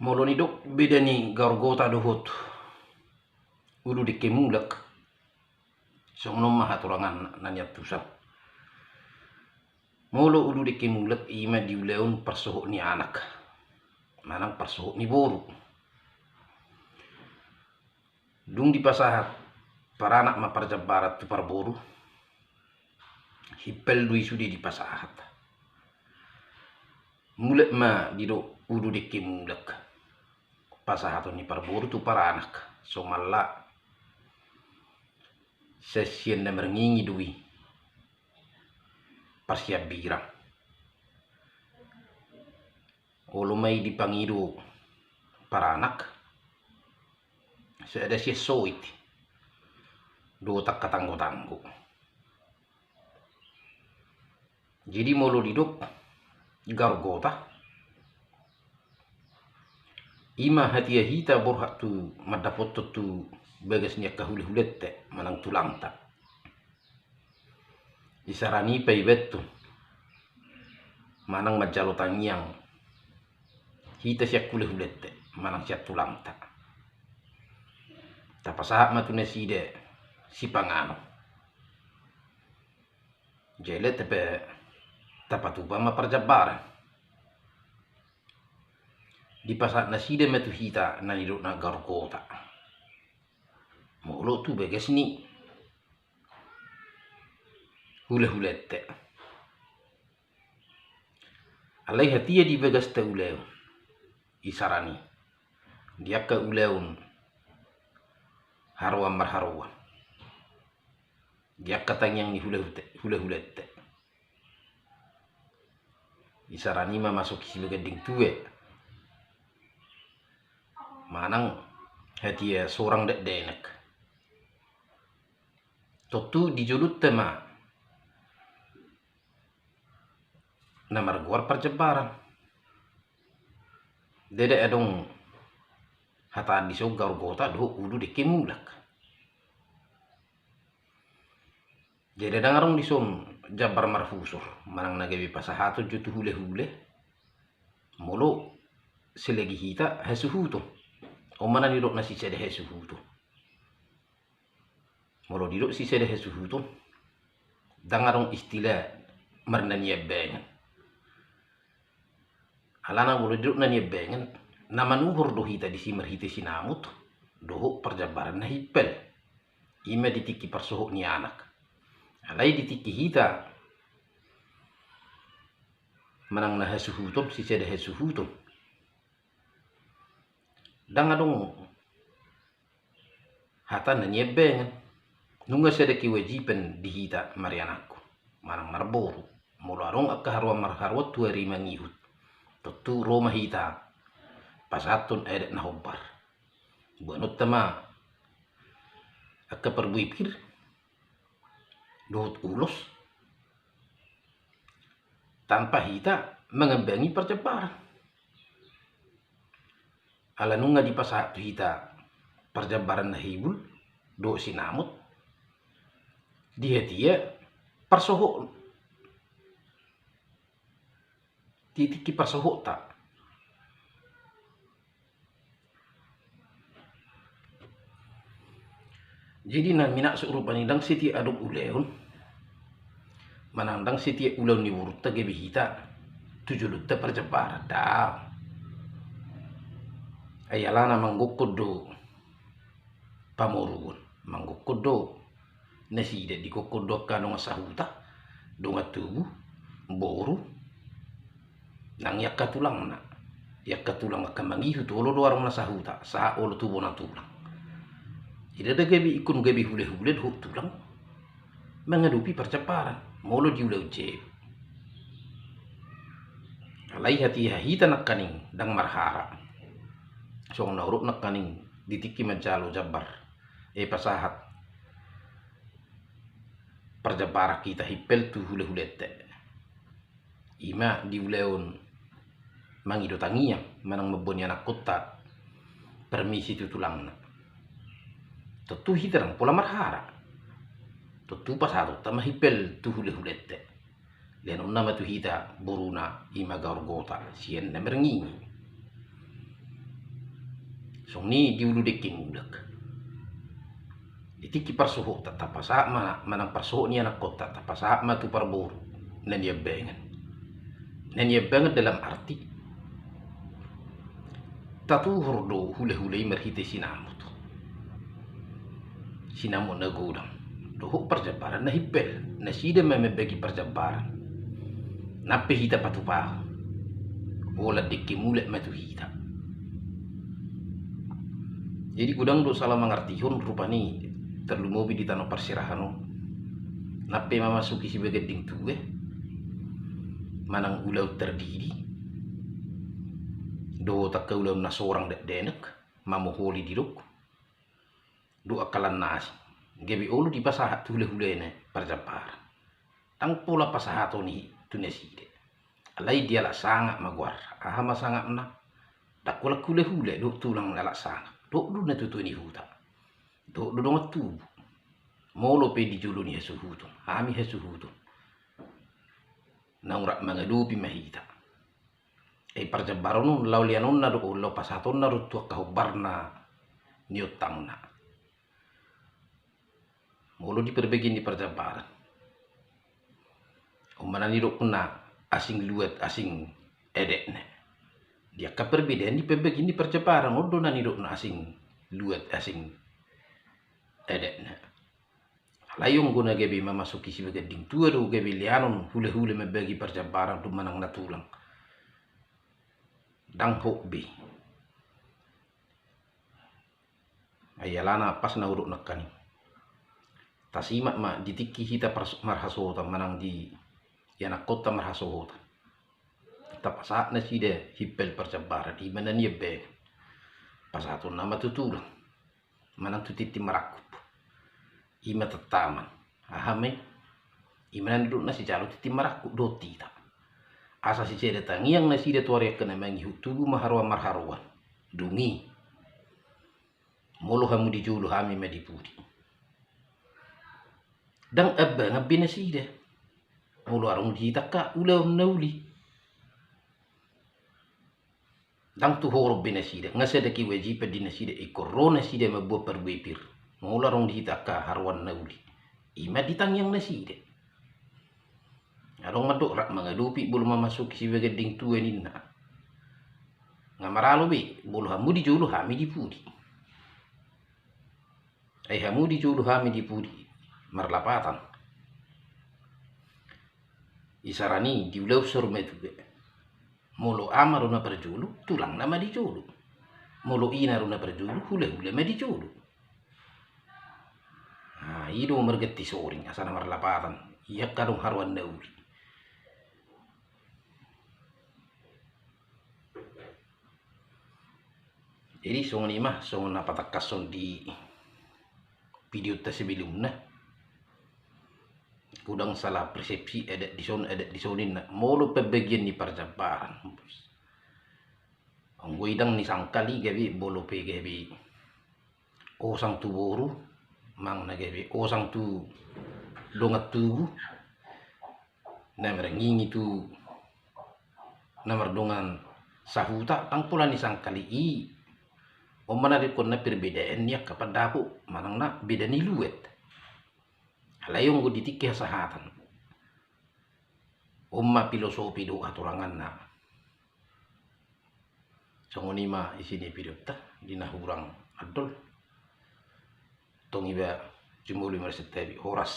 Moloni dok bedani gargota dohot ulu di kemulak songnom maha turangan nanyat tusap molo ulu di kemulak ima diuleon persohok ni anak manang persohok ni boru dung di pasahat para anak ma parjabarat tu parboru hipel dui sudi di pasahat mulek ma dido ulu di kemulak pasahat ni parboru tu para anak so malla sesien na merengingi dui parsiap birang olo mai dipangido para anak seada si soit do tak katanggo-tanggo jadi molo didok gargota ima hatia hita borhak tu madapot tu bagasnya kahule-hulette manang tulangta isarani pay betu manang majalo tangyang hita siya kule-hulette manang siya tulangta tapasahat matune side si pangano jele tepe tapatuba maparjabaran di pasat na side metu hita na nidok na gargota molo tu beges ni hule-hulette alai hatia di begas te uleu isarani dia ke uleun harwa marharwa dia katang yang ni hule-hulette isarani ma masuk si begading tuwe manang hatia seorang dek denek totu dijulut tema namar guar perjebaran dede edong hata di so gargota do ulu de kemulak jadi dangarong di som jabar marfusur manang nagabi pasahato jutu hule-hule molo selegi hita hasuhuto o mana didok na si sede hasuhuto molo didok si sede hasuhuto dangarong istilah marna niyebengan alana molo didok na niyebengan namanuhor do hita di simar hita sinamut doho perjabaran na hipel ima ditiki persohok ni anak alai ditiki hita manang na hasuhutom si sede hasuhutom dangadong hatan na nyebengan nunga sede kewajiban di hita marianakku manang marboru molo arong akka harwa marharwa tuari mangihut totu roma hita pasatun edek na hobbar buanot tama akka perbuipir dohot ulos tanpa hita mengembangi perjebaran ala nunga di pasahat hita perjabaran na hibul do sinamut dia persohok titiki persohok tak jadi na minak surupan dang siti aduk uleun manandang siti uleun ni wurut tage bihita tujulut te perjebaran dah ayalana manggokodo pamorun manggokodo naside di kokodo kanong sahuta donga tubuh boru nang yakatulang na yakatulang akan mangihu tolo doar na sahuta sa olo tubo na tulang ida da gabi ikun gabi hule-hule do tulang mengadupi perceparan molo diulau je alai hati hita nakaning dang marhara song nauruk nakaning ditiki majalo jabar pasahat perjabara kita hipel tu hule-hulette ima diuleon mangido tangiya manang mebonya nak kota permisi tu tulang na totu hitarang pola marhara totu pasado tama hipel tu hule-hulette lenon nama tu hita boruna ima gargota sien na merengingi song ni diulu deking ulak itiki parsoho tatapasa manang parsoho ni anak kota tapasa tu parboru nan ya banget dalam arti tatuhur do hule-hule merhite sinamut na godang doho perjabaran na hipel na sida bagi perjabaran nape hita patupaho ola deke mulek matu hita. Jadi gudang do salah mengartihon rupani terlumobi di tanah persirahan nape mamasuki si begeding tuwe manang ulau terdiri do takka ulau na sorang denek mamoholi diruk do akalan nasi gebi olu di pasahat hule-hulene perjabaran tang pola pasahato ni tuneside alai dia la sangat magwar ahama sangat na dakula hule-hule do tulang la sangat do na tutu ni huta do dong tu molo pe di julu ni hesuhutun ami hesuhutun naurak mangadupi mahita perjabaran laulianon na do lo pasaton na rutu kahubarna niotang na molo diperbegin di perjabaran umana ni do kuna asing luat asing edekne dia ka perbedaan di perbegin di perjabaran odo na ni do na asing luat asing edekne layung guna gebi mamasuki si begading tua do gebi lianon hule-hule mebagi perjabaran tu manang natulang dang hokbe ayalana pas na uruk nakani tasimak ma ditiki hita marhasota manang di yana kota marhasota tapasa na side hipel perjabaran di mana ni be pasato nama tutulang manang tutiti marakup ima tetaman ahame iman duduk nasi jalo titi marakup do tita asa si cede tangiang na side tuare kena mangi hutubu marharuan dungi molo hamu dijulu hami medipudi dang abba ngabina side molo arung ditaka ulah nauli dang tu horo bina side ngaseda ki wajib dina side ikorona side mabo perbepir molo arung ditaka harwan nauli ima ditangiang na side arong madok rak mangadupi bulu mamasuki si begading tua nina ngamaralo be bulu hamu dijulu hami dipudi hamu dijulu hami dipudi marlapatan isarani diulau surmetu be molo amaruna perjulu tulang nama dijulu molo inaruna perjulu hule-hule ma dijulu ido mergeti soring asana marlapatan iya kadung harwan nauli jadi songon imah songon apa takason di video sebelumnya kudang salah persepsi edet di sonin molo pebagian di perjabaran anggoidang ni sangkali gabi bolo pe gabi osang tu boru mang na gabi osang tu dongat tubu namar ngingi tu namar dongan sahuta tang pula ni sangkali omana di konna perbedaan ya kepada aku manang na beda ni luet halayong go ditike sahatan umma filosofi do aturangan na songonima isini pidota dinahurang adol tong iba jumuli marsetabi horas